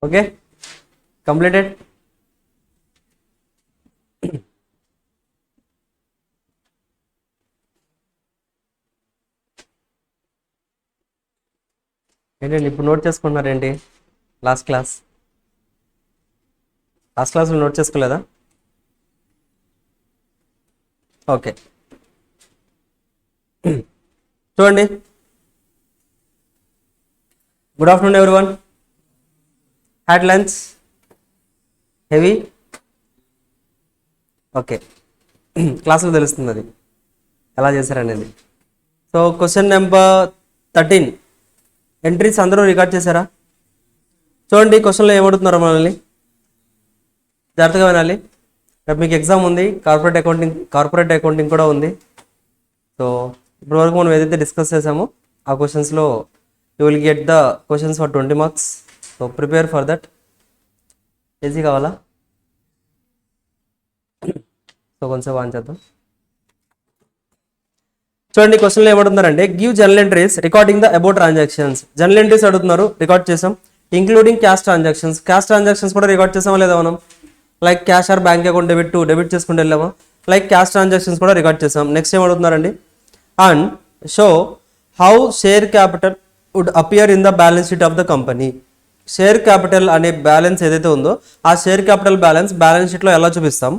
Okay, completed. ఏంటండి ఇప్పుడు note చేసుకున్నారేంటి? Last class last క్లాస్లో నోట్ చేసుకోలేదా? ఓకే, చూడండి. Good afternoon everyone. Had lunch? Heavy? Okay. క్లాస్లో తెలుస్తుంది అది ఎలా చేశారనేది. So question number 13. ఎంట్రీస్ అందరూ రికార్డ్ చేశారా? చూడండి క్వశ్చన్లో ఏమడుగుతున్నారో మనల్ని జాగ్రత్తగా వినాలి. రేపు మీకు ఎగ్జామ్ ఉంది, కార్పొరేట్ అకౌంటింగ్ కూడా ఉంది. సో ఇప్పటివరకు మనం ఏదైతే డిస్కస్ చేసామో ఆ క్వశ్చన్స్లో you will get the questions for 20 marks. So prepare for that. Easy కావాలా? సో కొంచెం ఆన్ చేద్దాం. చూడండి క్వశ్చన్లో ఏమంటున్నారంటే give journal entries recording the about transactions. Journal entries అడుగుతున్నారు, రికార్డ్ చేసాం. ఇంక్లూడింగ్ క్యాష్ ట్రాన్సాక్షన్స్ కూడా రికార్డ్ చేసామా లేదా మనం? Like cash or bank account debit చేసుకుంటూ వెళ్ళామా? లైక్ క్యాష్ ట్రాన్సాక్షన్స్ కూడా రికార్డ్ చేసాం. నెక్స్ట్ ఏం అడుగుతున్నారండి? And show how share capital would appear in the balance sheet of the company. Share capital అనే బ్యాలెన్స్ ఏదైతే ఉందో ఆ షేర్ క్యాపిటల్ బ్యాలెన్స్ షీట్లో ఎలా చూపిస్తాం?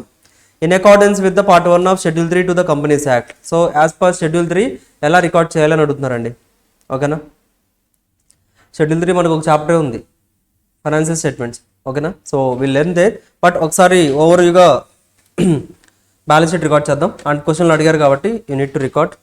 In accordance with the part 1 of schedule 3 to the companies act. So as per schedule 3 ఎలా record చేయాలని అడుగుతున్నారండి. ఓకేనా? షెడ్యూల్ 3 మనకు ఒక చాప్టర్ ఉంది, ఫైనాన్షియల్ స్టేట్మెంట్స్. ఓకేనా? So will learn they. But ఒకసారి ఓవర్వ్యూగా బ్యాలెన్స్ షీట్ రికార్డ్ చేద్దాం. అండ్ క్వశ్చన్లు అడిగారు కాబట్టి you need to record.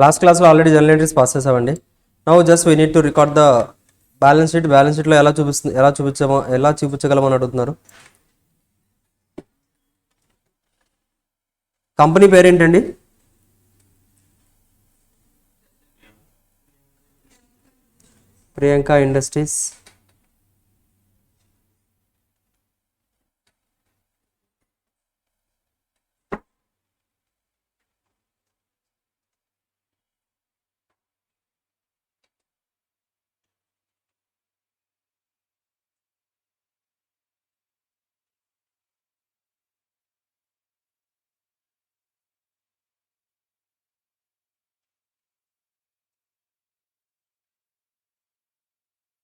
Last క్లాస్లో ఆల్రెడీ జర్నల్ ఎంట్రీస్ పాస్ చేసామండి. Now just we need to record the balance షీట్లో ఎలా చూపించగలమని అడుగుతున్నారు. కంపెనీ పేరేంటండి? Priyanka industries.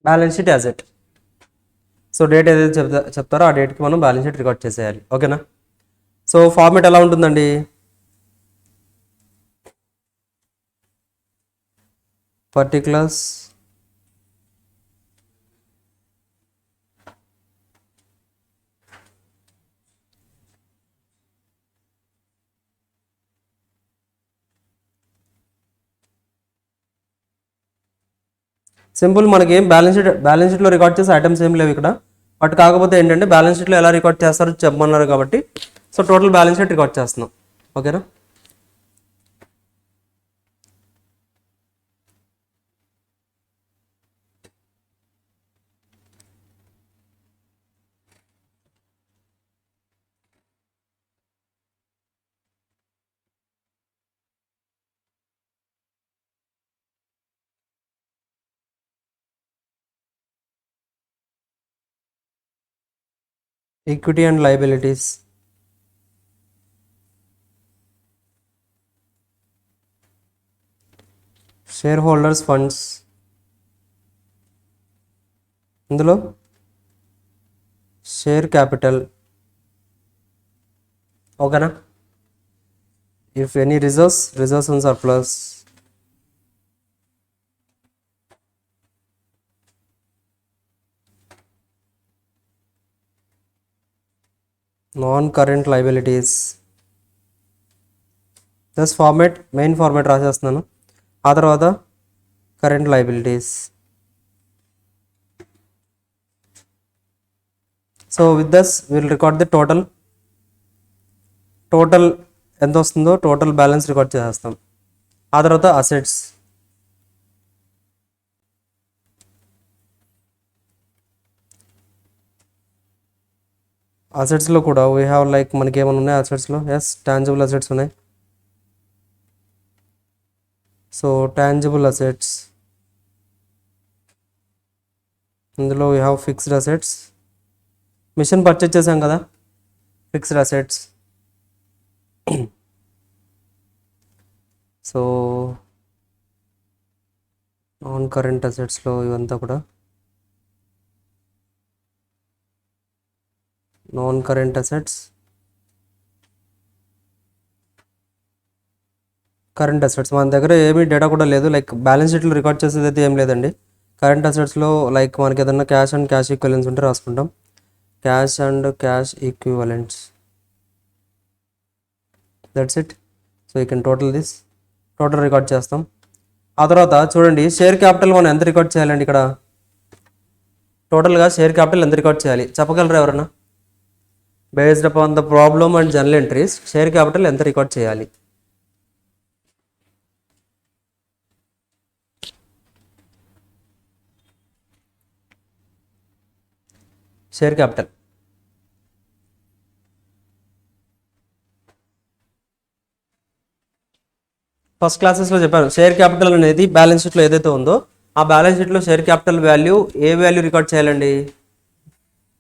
Balance sheet as at. So date ఏదైతే చెప్తారో ఆ డేట్కి మనం బ్యాలెన్స్ షీట్ రికార్డ్ చేసేయాలి. ఓకేనా? సో ఫార్మేట్ ఎలా ఉంటుందండి? Particulars, simple. మనకి ఏం బ్యాలెన్స్ షీట్లో రికార్డ్ చేసే ఐటమ్స్ ఏం లేవు ఇక్కడ. బట్ కాకపోతే ఏంటంటే బ్యాలెన్స్ షీట్లో ఎలా రికార్డ్ చేస్తారో చెప్పమన్నారు కాబట్టి so total balance sheet record చేస్తున్నాం. ఓకేనా? Equity and liabilities. Shareholders funds. ఇందులో షేర్ క్యాపిటల్. ఓకేనా? If any reserves and surplus. Non current liabilities. Thus format, main format రాసేస్తున్నాను. ఆ తర్వాత current liabilities. So with thus will record the total ఎంత వస్తుందో total balance record చేసేస్తాం. ఆ తర్వాత అసెట్స్. అసెట్స్లో కూడా వీ హ్యావ్ లైక్ మనకి ఏమైనా ఉన్నాయి అసెట్స్లో? ఎస్, టాంజిబుల్ అసెట్స్ ఉన్నాయి. సో టాంజిబుల్ అసెట్స్, ఇందులో we have fixed assets. Machine purchase చేసాం కదా, fixed assets. So non current అసెట్స్లో ఇవంతా కూడా non current assets, current assets. మన దగ్గర ఏమీ డేటా కూడా లేదు, లైక్ బ్యాలెన్స్ షీట్లో రికార్డ్ చేసేది అయితే ఏం లేదండి. కరెంట్ అసెట్స్లో లైక్ మనకి ఏదన్నా క్యాష్ అండ్ క్యాష్ ఈక్వలెంట్స్ ఉంటే రాసుకుంటాం. Cash and cash equivalents, that's it. So you can total record చేస్తాం. ఆ తర్వాత చూడండి, షేర్ క్యాపిటల్ మనం ఎంత రికార్డ్ చేయాలండి ఇక్కడ? టోటల్గా షేర్ క్యాపిటల్ ఎంత రికార్డ్ చేయాలి చెప్పగలరా ఎవరన్నా? Based upon the problem and journal entries, share capital ఎంత రికార్డ్ చేయాలి? షేర్ క్యాపిటల్ ఫస్ట్ క్లాసెస్లో చెప్పాను. షేర్ క్యాపిటల్ అనేది బ్యాలెన్స్ షీట్లో ఏదైతే ఉందో ఆ బ్యాలెన్స్ షీట్లో షేర్ క్యాపిటల్ వాల్యూ ఏ వాల్యూ రికార్డ్ చేయాలండి?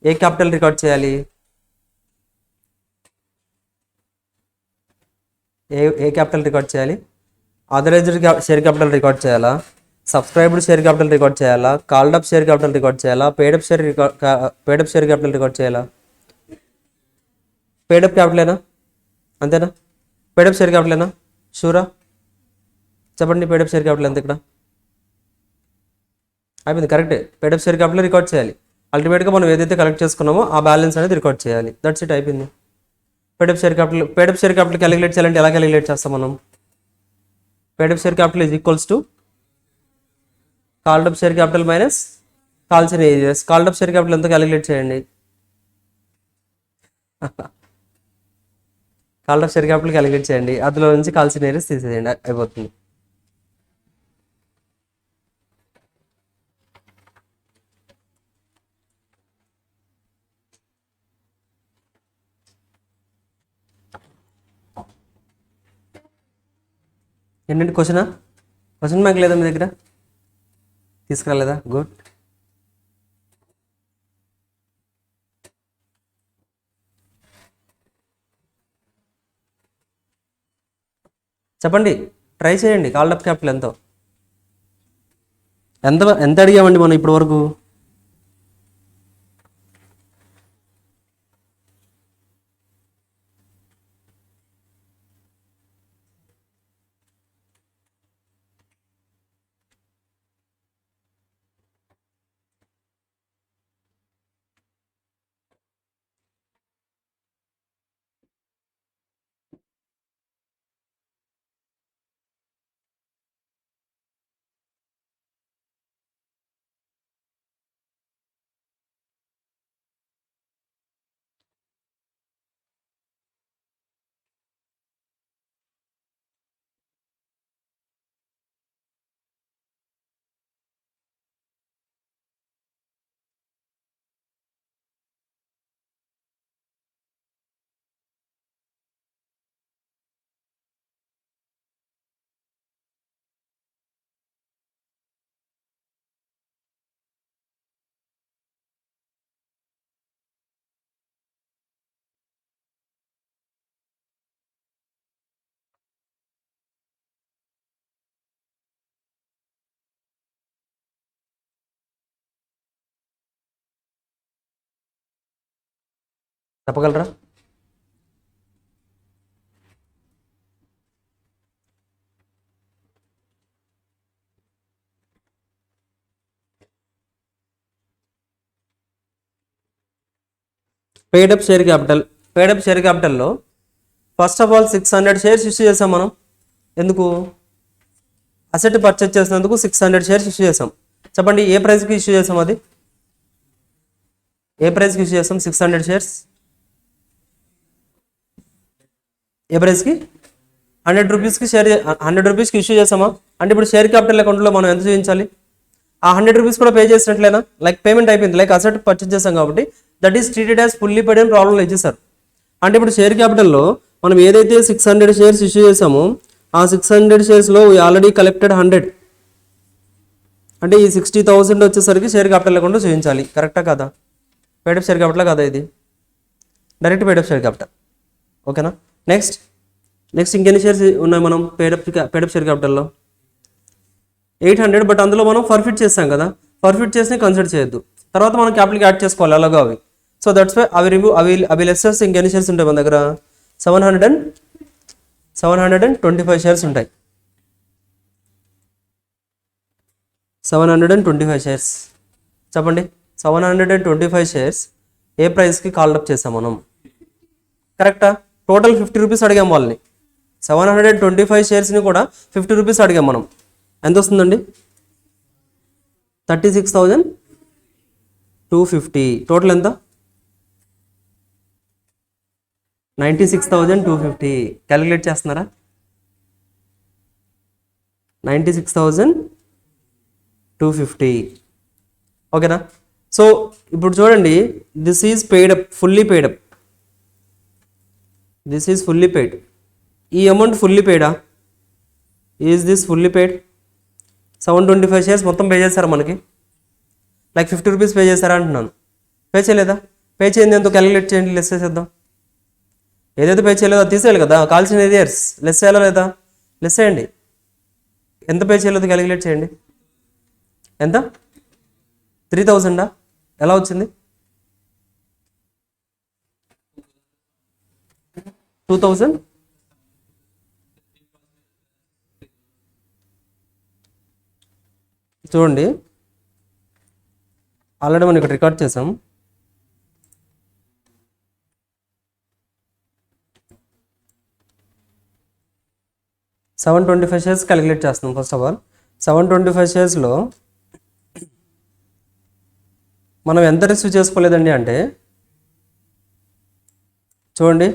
ఏ క్యాపిటల్ రికార్డ్ చేయాలి? ఏ క్యాపిటల్ రికార్డ్ చేయాలి? ఆథరైజ్డ్ షేర్ క్యాపిటల్ రికార్డ్ చేయాలా? సబ్స్క్రైబ్డ్ షేర్ క్యాపిటల్ రికార్డ్ చేయాలా? Called up share capital record చేయాలా? పేడప్ షేర్ క్యాపిటల్ రికార్డ్ చేయాలా? పేడప్ క్యాపిటలేనా? అంతేనా? పేడప్ షేర్ క్యాపిటలేనా? షూరా? చెప్పండి, పేడప్ షేర్ క్యాపిటల్ ఎంత ఇక్కడ? అయిపోయింది, కరెక్టే. పేడప్ షేర్ క్యాపిటల్ రికార్డ్ చేయాలి. అల్టిమేట్గా మనం ఏదైతే కలెక్ట్ చేసుకున్నామో ఆ బ్యాలెన్స్ అనేది రికార్డ్ చేయాలి. దట్స్ ఇట్, అయిపోయింది. పేడప్ షేర్ క్యాపిటల్ క్యాలిక్యులేట్ చేయాలంటే ఎలా క్యాలిక్యులేట్ చేస్తాం మనం? Paid up share capital is equals to called up share capital minus calls in arrears. Called up share capital ఎంత క్యాలిక్యులేట్ చేయండి? Called up share capital calculate చేయండి, అందులో నుంచి కాల్చిన ఏరియస్ తీసేయండి, అయిపోతుంది. ఏంటంటే క్వశ్చన్ బ్యాంక్ లేదా మీ దగ్గర? తీసుకురాలేదా? గుడ్. చెప్పండి, ట్రై చేయండి. కాల్డ్ అప్ క్యాపిటల్ ఎంత ఎంత అడిగామండి మనం ఇప్పటి వరకు? చెప్పగలరా? పేడప్ షేర్ క్యాపిటల్లో first of all 600 shares issue చేసాం మనం. ఎందుకు? అసెట్ పర్చేజ్ చేసినందుకు 600 షేర్స్ ఇష్యూ చేసాం. చెప్పండి ఏ ప్రైస్కి ఇష్యూ చేసాం? అది ఏ ప్రైస్కి ఇష్యూ చేసాం? 600 షేర్స్ ఏ ప్రైస్కి? 100 రూపీస్కి 100 రూపీస్కి ఇష్యూ చేసామా? అంటే ఇప్పుడు షేర్ క్యాపిటల్ అకౌంట్లో మనం ఎంత చూపించాలి? ఆ 100 రూపీస్ కూడా పే చేసినట్లేనా? లైక్ పేమెంట్ అయిపోయింది, లైక్ అసెట్ పర్చేజ్ చేసాం కాబట్టి that is treated as fully పేడ్ అని ప్రాబ్లంలో ఇచ్చేసారు. అంటే ఇప్పుడు షేర్ క్యాపిటల్లో మనం ఏదైతే 600 షేర్స్ ఇష్యూ చేసామో ఆ 600 షేర్స్లో ఆల్రెడీ కలెక్టెడ్ 100, అంటే ఈ 60,000 వచ్చేసరికి షేర్ క్యాపిటల్ అకౌంట్లో చూపించాలి. కరెక్టా కదా? పేడప్ షేర్ క్యాపిటల్ కదా ఇది? Direct paid-up share capital. ఓకేనా? నెక్స్ట్ ఇంకెన్ని షేర్స్ ఉన్నాయి మనం పేడప్ షేర్ క్యాపిటల్లో? 800. బట్ అందులో మనం ఫర్ఫిట్ చేస్తాం కదా, ఫర్ఫిట్ చేసి కన్సిడర్ చేయొద్దు. తర్వాత మనం క్యాపిటల్కి యాడ్ చేసుకోవాలి అలాగా అవి. సో దట్స్ వై అవి లెస్సెస్ ఇంకెన్ని షేర్స్ ఉంటాయి మన దగ్గర? 725 షేర్స్ ఉంటాయి. 725 షేర్స్. చెప్పండి 725 షేర్స్ ఏ ప్రైస్కి కాల్అప్ చేసాం మనం? కరెక్టా? టోటల్ 50 రూపీస్ అడిగాం వాళ్ళని. 725 షేర్స్ని కూడా 50 రూపీస్ అడిగాం మనం. ఎంత వస్తుందండి? 36,250. టోటల్ ఎంత? 96,250. క్యాలిక్యులేట్ చేస్తున్నారా? 96,250. ఓకేనా? సో ఇప్పుడు చూడండి, this is paid up, fully paid up. This is fully paid. ఈ అమౌంట్ ఫుల్లీ పెయిడా? Is this fully paid? 725 shares మొత్తం పే చేస్తారా మనకి? లైక్ 50 రూపీస్ పే చేస్తారా అంటున్నాను. పే చేయలేదా? పే చేయండి ఎంతో క్యాలిక్యులేట్ చేయండి, లెస్ చేసేద్దాం. ఏదైతే పే చేయలేదో అది తీసేయాలి కదా, కాల్సిన ఏరియర్స్ లెస్ చేయాలా లేదా? లెస్ చేయండి. ఎంత పే చేయలేదో క్యాలిక్యులేట్ చేయండి. ఎంత? 3,000. ఎలా వచ్చింది? 2,000. చూడండి ఆల్రెడీ మనం ఇక్కడ రికార్డ్ చేసాం. $725 షేర్స్ క్యాలిక్యులేట్ చేస్తున్నాం. ఫస్ట్ ఆఫ్ ఆల్ 725 షేర్స్లో మనం ఎంత రిసీవ్ చేసుకోలేదండి అంటే చూడండి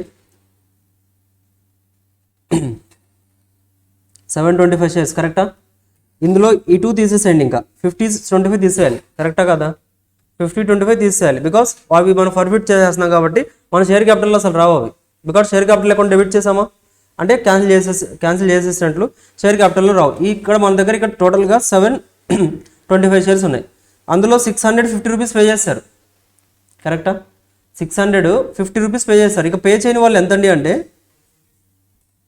725 షేర్స్ కరెక్టా? ఇందులో ఈ 2 తీసేసేయండి, ఇంకా 50-25 తీసేయాలి. కరెక్టా కదా? 50-25 తీసేయాలి. బికాస్ అవి మనం ఫర్ఫిట్ చేసేస్తున్నాం కాబట్టి మన షేర్ క్యాపిటల్లో అసలు రావు అవి. Because share capital account debit చేసామా అంటే క్యాన్సిల్ చేసేసినట్లు షేర్ క్యాపిటల్లో రావు. ఇక్కడ మన దగ్గర ఇక్కడ టోటల్గా 725 షేర్స్ ఉన్నాయి. అందులో 650 రూపీస్ పే చేస్తారు. కరెక్టా? 650 రూపీస్ పే చేస్తారు. ఇక పే చేయని వాళ్ళు ఎంతండి అంటే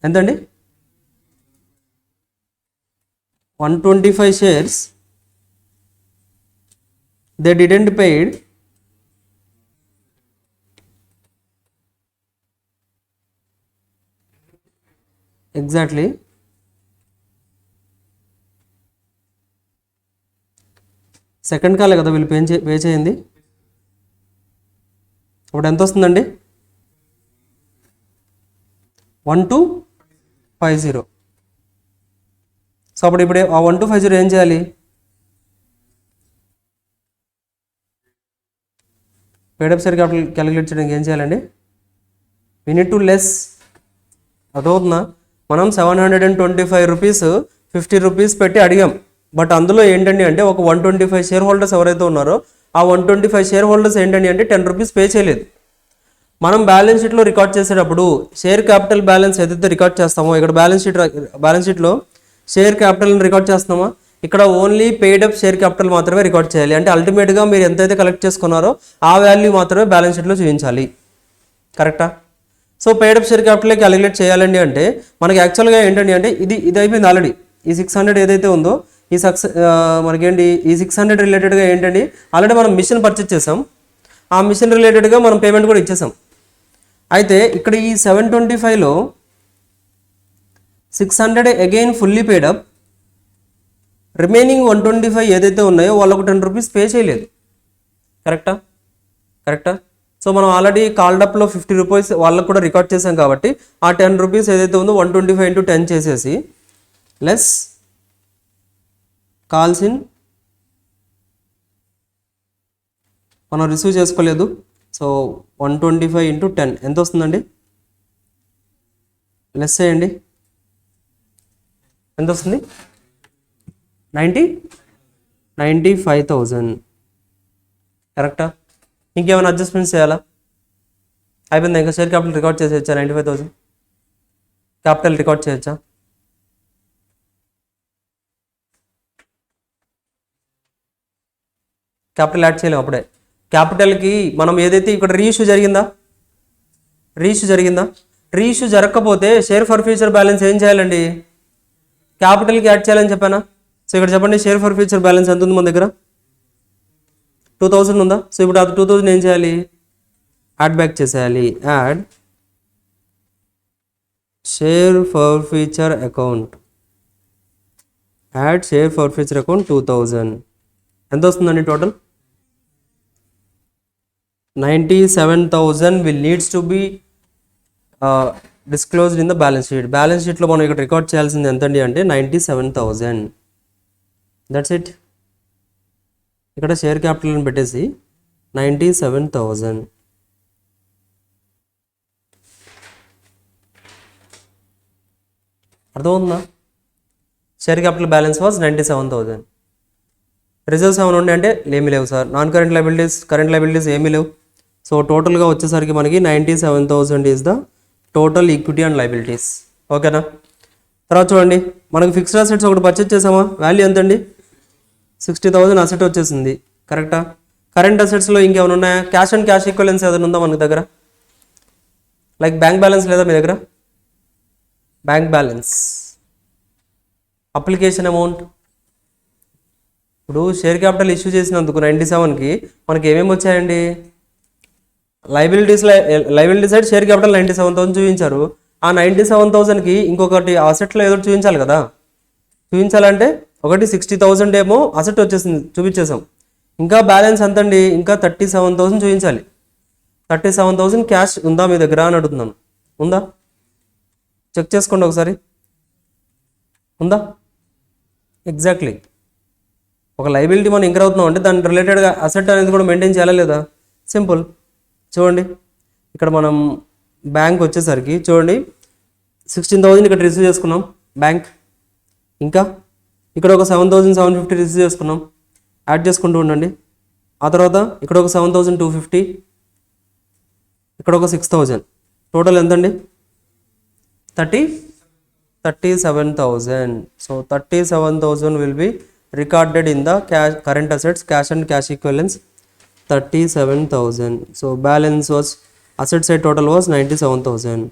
ఎంతండి? 125 shares they didn't paid exactly second కాలే కదా వీళ్ళు పే చేయింది. ఇప్పుడు ఎంత వస్తుందండి? 1250. సో అప్పుడు ఇప్పుడు ఆ 1250 ఏం చేయాలి? పేడప్ షేర్ క్యాపిటల్ క్యాలిక్యులేట్ చేయడానికి ఏం చేయాలండి? We need to less. అదవుతుందా? మనం 725 రూపీస్ 50 రూపీస్ పెట్టి అడిగాం. బట్ అందులో ఏంటండి అంటే ఒక 125 షేర్ హోల్డర్స్ ఎవరైతే ఉన్నారో ఆ 125 షేర్ హోల్డర్స్ ఏంటండి అంటే 10 రూపీస్ పే చేయలేదు. మనం బ్యాలెన్స్ షీట్లో రికార్డ్ చేసేటప్పుడు షేర్ క్యాపిటల్ బ్యాలెన్స్ ఏదైతే రికార్డ్ చేస్తామో ఇక్కడ బ్యాలెన్స్ షీట్లో షేర్ క్యాపిటల్ని రికార్డ్ చేస్తున్నామా? ఇక్కడ ఓన్లీ పెయిడప్ షేర్ క్యాపిటల్ మాత్రమే రికార్డ్ చేయాలి. అంటే అల్టిమేట్గా మీరు ఎంతైతే కలెక్ట్ చేసుకున్నారో ఆ వాల్యూ మాత్రమే బ్యాలెన్స్ షీట్లో చూపించాలి. కరెక్టా? So paid up share capital calculate చేయాలండి అంటే మనకి యాక్చువల్గా ఏంటండి అంటే ఇది అయిపోయింది ఆల్రెడీ. ఈ 600 ఏదైతే ఉందో మనకేంటి ఈ 600 రిలేటెడ్గా ఏంటండి ఆల్రెడీ మనం మిషన్ పర్చేజ్ చేసాం. ఆ మిషన్ రిలేటెడ్గా మనం పేమెంట్ కూడా ఇచ్చేసాం. అయితే ఇక్కడ ఈ 725లో 600 అగైన్ ఫుల్లీ పేడప్, రిమైనింగ్ 125 ఏదైతే ఉన్నాయో వాళ్ళకు 10 రూపీస్ పే చేయలేదు. కరెక్టా? కరెక్టా? సో మనం ఆల్రెడీ కాల్డప్లో 50 రూపీస్ వాళ్ళకు కూడా రికార్డ్ చేసాం కాబట్టి ఆ 10 రూపీస్ ఏదైతే ఉందో 125 into 10 చేసేసి లెస్ కాల్స్ ఇన్ మనం రిసీవ్ చేసుకోలేదు. సో 125 into 10 ఎంత వస్తుందండి? లెస్ చేయండి, ఎంత వస్తుంది? 95,000. కరెక్టా? ఇంకేమైనా అడ్జస్ట్మెంట్స్ చేయాలా? అయిపోయిందా? ఇంకా షేర్ క్యాపిటల్ రికార్డ్ చేసేయచ్చా? 95,000 క్యాపిటల్ రికార్డ్ చేయొచ్చా? క్యాపిటల్ యాడ్ చేయలేము అప్పుడే. క్యాపిటల్కి మనం ఏదైతే ఇక్కడ రీఇష్యూ జరిగిందా, రీఇష్యూ జరగకపోతే షేర్ ఫర్ ఫ్యూచర్ బ్యాలెన్స్ ఏం చేయాలండి? క్యాపిటల్కి యాడ్ చేయాలని చెప్పానా? సో ఇక్కడ చెప్పండి, షేర్ ఫర్ ఫ్యూచర్ బ్యాలెన్స్ ఎంత ఉంది మన దగ్గర? 2000 ఉందా? సో ఇప్పుడు అది 2000 ఏం చేయాలి? యాడ్ బ్యాక్ చేసేయాలి. Add share for future account, add share for future account 2000 ఎంత వస్తుందండి total? 97,000 will needs to be disclosed in the balance sheet. Balance షీట్లో మనం ఇక్కడ రికార్డ్ చేయాల్సింది ఎంతండి అంటే 97,000. That's it. ఇక్కడ షేర్ క్యాపిటల్ని పెట్టేసి 97,000. అర్థమవుతుందా? Share capital balance was 97,000. Reserves ఏమైనా ఉండే అంటే ఏమీ లేవు sir. Non current liabilities, current liabilities ఏమీ లేవు. సో టోటల్గా వచ్చేసరికి మనకి 97,000 is the total equity and liabilities. ఓకేనా? తర్వాత చూడండి, మనకి ఫిక్స్డ్ అసెట్స్ ఒకటి పర్చేజ్ చేసామా? వాల్యూ ఎంతండి? 60,000 అసెట్ వచ్చేసింది. కరెక్టా? కరెంట్ అసెట్స్లో ఇంకేమైనా ఉన్నాయా? క్యాష్ అండ్ క్యాష్ ఈక్వలెన్స్ ఏదైనా ఉందా మన దగ్గర? లైక్ బ్యాంక్ బ్యాలెన్స్ లేదా మీ దగ్గర? Bank balance, application amount. ఇప్పుడు షేర్ క్యాపిటల్ ఇష్యూ చేసినందుకు 97కి మనకి ఏమేమి వచ్చాయండి? లైబిలిటీస్ సైడ్ షేర్ క్యాపిటల్ 97,000 చూపించారు. ఆ 97,000కి ఇంకొకటి అసెట్లో ఏదో చూపించాలి కదా. చూపించాలంటే ఒకటి 60,000 ఏమో అసెట్ వచ్చేసింది, చూపించేసాం. ఇంకా బ్యాలెన్స్ ఎంతండి? ఇంకా 37,000 చూపించాలి. 37,000 క్యాష్ ఉందా మీ దగ్గర అని అడుగుతున్నాను. ఉందా? చెక్ చేసుకోండి ఒకసారి. ఉందా? ఎగ్జాక్ట్లీ. ఒక లైబిలిటీ మనం ఇంకర్ అవుతున్నాం అంటే దాని రిలేటెడ్గా అసెట్ అనేది కూడా మెయింటైన్ చేయాలా లేదా? సింపుల్. చూడండి, ఇక్కడ మనం బ్యాంక్ వచ్చేసరికి చూడండి 16,000 ఇక్కడ రిసీవ్ చేసుకున్నాం బ్యాంక్. ఇంకా ఇక్కడ ఒక 7,750 రిసీవ్ చేసుకున్నాం. యాడ్ చేసుకుంటూ ఉండండి. ఆ తర్వాత ఇక్కడ ఒక 7,250, ఇక్కడ ఒక 6,000. టోటల్ ఎంతండి? 37,000. So 37,000 will be recorded in the current assets, cash and cash equivalence 37,000. So balance was asset side total was 97,000.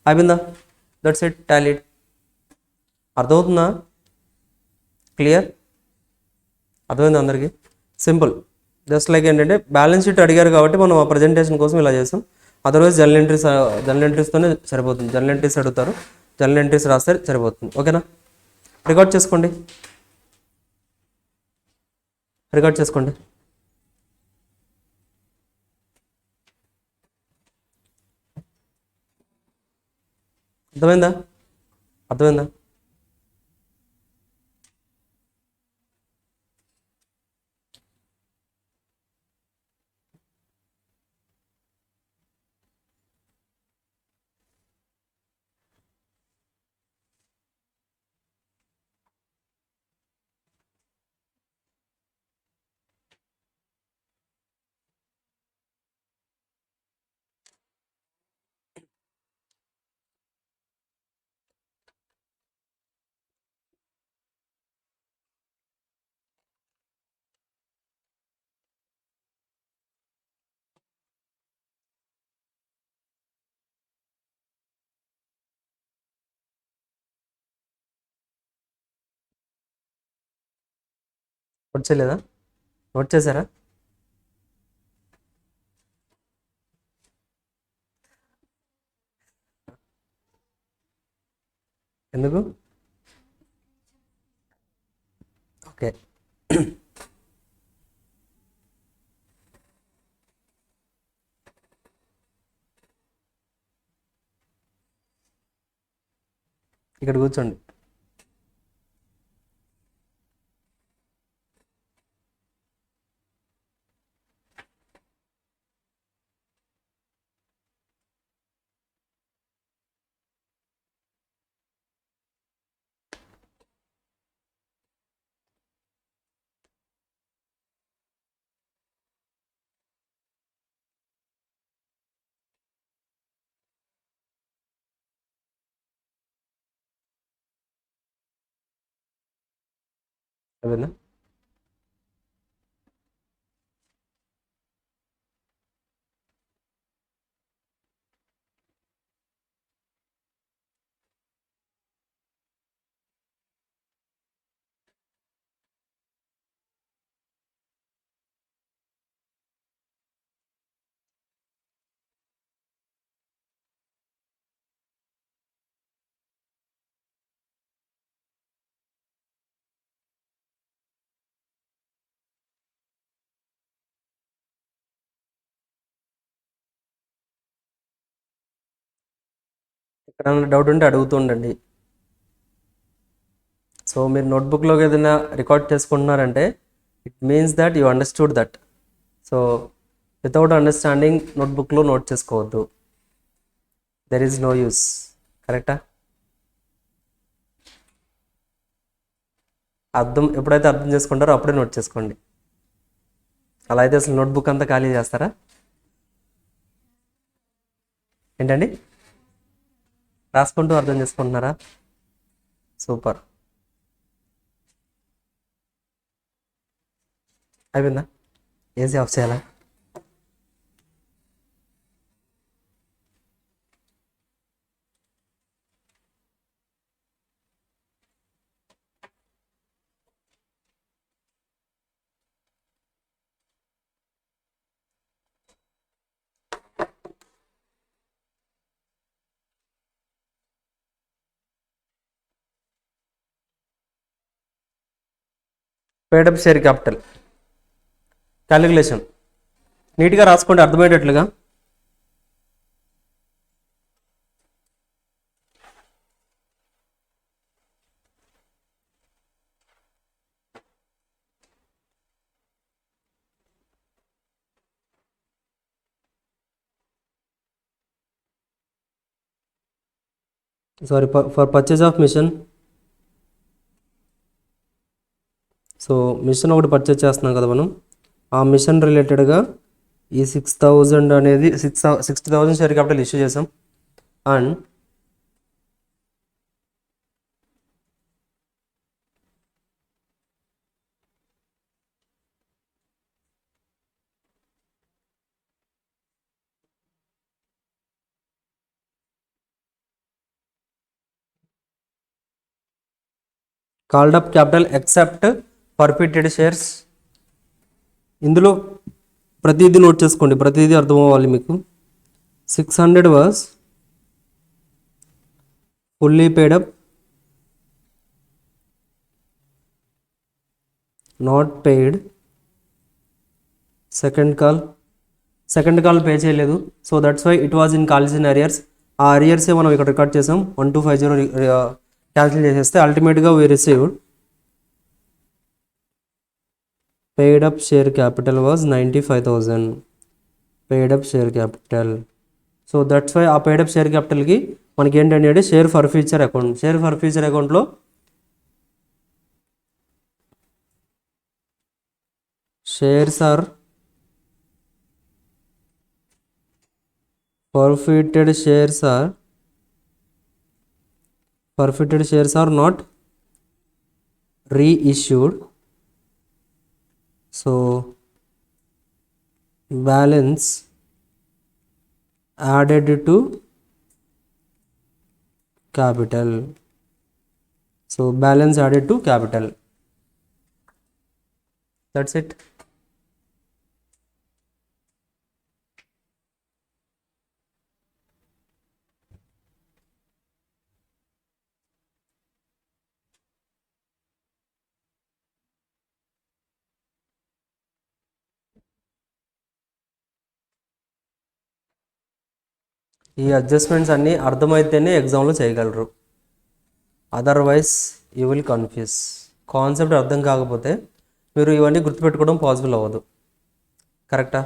అయిపోయిందా? That's it, tallied. అర్థమవుతుందా? క్లియర్? అర్థమైంది అందరికీ? సింపుల్. జస్ట్ లైక్ ఏంటంటే బ్యాలెన్స్ షీట్ అడిగారు కాబట్టి మనం ఆ ప్రజెంటేషన్ కోసం ఇలా చేస్తాం. అదర్వైజ్ జర్నల్ ఎంట్రీస్తోనే సరిపోతుంది. జర్నల్ ఎంట్రీస్ అడుగుతారు, జర్నల్ ఎంట్రీస్ రాస్తే సరిపోతుంది. ఓకేనా? రికార్డ్ చేసుకోండి. అర్థమైందా? వచ్చేలేదా? నోట్ చేశారా? ఎందుకు? ఓకే. ఇక్కడ కూర్చోండి. అదేనా? ఇక్కడ డౌట్ ఉంటే అడుగుతుండండి. సో మీరు నోట్బుక్లోకి ఏదైనా రికార్డ్ చేసుకుంటున్నారంటే it means that you understood that. So without understanding నోట్బుక్లో నోట్ చేసుకోవద్దు. There is no use. కరెక్టా? ఎప్పుడైతే అర్థం చేసుకుంటారో అప్పుడే నోట్ చేసుకోండి. అలా అయితే అసలు నోట్బుక్ అంతా ఖాళీ చేస్తారా? ఏంటండి? రాసుకుంటూ అర్థం చేసుకుంటున్నారా? సూపర్. అయిపోయిందా? ఏసీ ఆఫ్ చేయాలా? పేడప్ షేర్ క్యాపిటల్ క్యాలిక్యులేషన్ నీట్గా రాసుకోండి అర్థమయ్యేటట్లుగా. Sorry, for purchase of machine. So machine ఒకటి పర్చేజ్ చేస్తున్నాం కదా మనం. ఆ మిషన్ రిలేటెడ్గా ఈ 6000 అనేది 60,000 షేర్ క్యాపిటల్ ఇష్యూ చేసాం. And called up capital except forfeited shares. ఇందులో ప్రతిదీ నోట్ చేసుకోండి, ప్రతిదీ అర్థం అవ్వాలి మీకు. 600 was fully paid up, not paid second call pay చేయలేదు. So that's why it was in calls in arrears. ఆ అరియర్సే మనం ఇక్కడ రికార్డ్ చేసాం. 1250 క్యాన్సిల్ చేసేస్తే అల్టిమేట్గా we received paid up share capital was 95,000 paid up share capital. So that's why ఆ paid up share capitalకి మనకి ఏంటంటే షేర్ ఫర్ ఫ్యూచర్ అకౌంట్లో shares are forfeited shares are not reissued. So balance added to capital. That's it. ఈ adjustments అన్నీ అర్థమైతేనే ఎగ్జామ్లో చేయగలరు, otherwise you will confuse. Concept అర్థం కాకపోతే మీరు ఇవన్నీ గుర్తుపెట్టుకోవడం పాసిబుల్ అవ్వదు. కరెక్టా?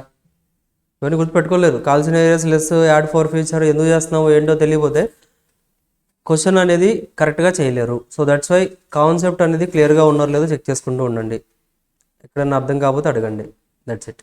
ఇవన్నీ గుర్తుపెట్టుకోలేరు. Calls in arrears less, add for future ఎందుకు చేస్తున్నావు ఏంటో తెలియపోతే క్వశ్చన్ అనేది కరెక్ట్గా చేయలేరు. సో దట్స్ వై కాన్సెప్ట్ అనేది క్లియర్గా ఉన్నారో లేదో చెక్ చేసుకుంటూ ఉండండి. ఎక్కడన్నా అర్థం కాకపోతే అడగండి. That's it.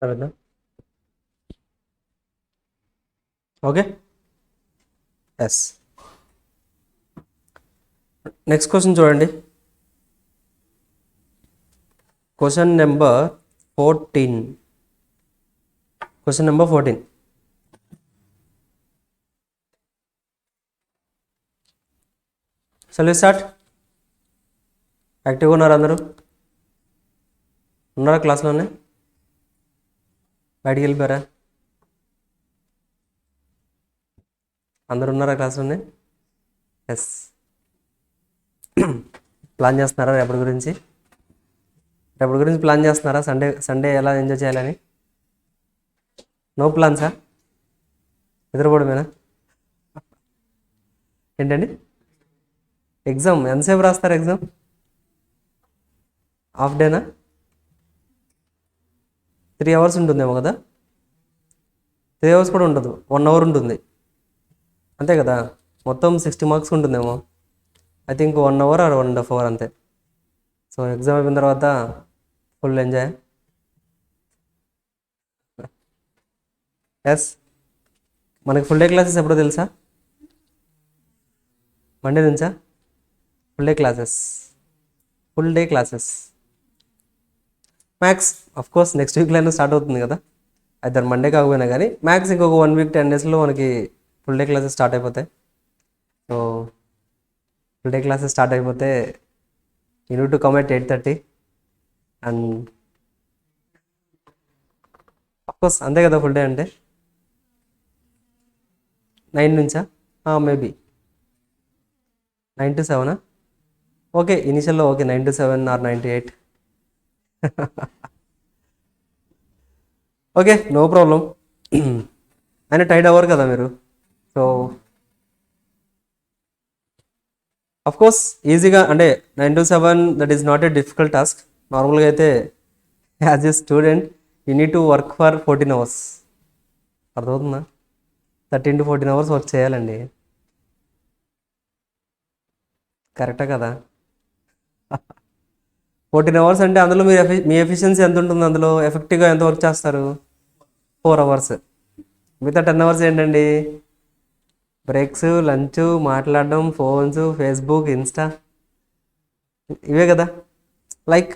అర్థం? Okay, yes. నెక్స్ట్ క్వశ్చన్ చూడండి. Question number 14. Question number 14. Shall we start? యాక్టివ్గా ఉన్నారు అందరూ? ఉన్నారా క్లాస్లోనే? బయటికి వెళ్ళిపోయారా? అందరు ఉన్నారా క్లాస్లోనే? ఎస్. ప్లాన్ చేస్తున్నారా రేపటి గురించి? రేపటి గురించి ప్లాన్ చేస్తున్నారా? సండే ఎలా ఎంజాయ్ చేయాలని? నో ప్లాన్సా? నిద్రపోవడమేనా? ఏంటండి? ఎగ్జామ్ ఎంతసేపు రాస్తారు? Exam half డేనా? 3 అవర్స్ ఉంటుందేమో కదా? 3 అవర్స్ కూడా ఉండదు, 1 అవర్ ఉంటుంది అంతే కదా? మొత్తం 60 మార్క్స్ ఉంటుందేమో. I think 1 hour or 1.5 hour అంతే. సో ఎగ్జామ్ అయిపోయిన తర్వాత ఫుల్ ఎంజాయ్. ఎస్. మనకి ఫుల్ డే క్లాసెస్ ఎప్పుడో తెలుసా? మండే నుంచా? Full day classes. Full day classes maths of course next వీక్లో స్టార్ట్ అవుతుంది కదా, అయితే మండే కాకపోయినా కానీ మ్యాథ్స్ ఇంకొక 1 వీక్ 10 డేస్లో మనకి ఫుల్ డే క్లాసెస్ స్టార్ట్ అయిపోతాయి. So full day classes start అయిపోతే you need to come at 8:30 and of course అంతే కదా ఫుల్ డే అంటే. 9 నుంచా? Maybe 9 to 7. ఓకే, ఇనిషియల్లో okay 9 to 7 or 9 to 8. Okay, no problem. అయినా టైడ్ అవ్వరు కదా మీరు. సో అఫ్ కోర్స్ ఈజీగా అంటే 9 to 7 that is not a difficult task. నార్మల్గా అయితే as a student you need to work for 14 hours. అర్థమవుతుందా? 13 to 14 hours వర్క్ చేయాలండి. కరెక్టే కదా. 14 అవర్స్ అంటే అందులో మీరు మీ ఎఫిషియన్సీ ఎంత ఉంటుంది, అందులో ఎఫెక్టివ్గా ఎంత వర్క్ చేస్తారు? 4 అవర్స్. మిగతా 10 అవర్స్ ఏంటండి? బ్రేక్స్, లంచ్, మాట్లాడడం, ఫోన్స్, ఫేస్బుక్, ఇన్స్టా, ఇవే కదా. లైక్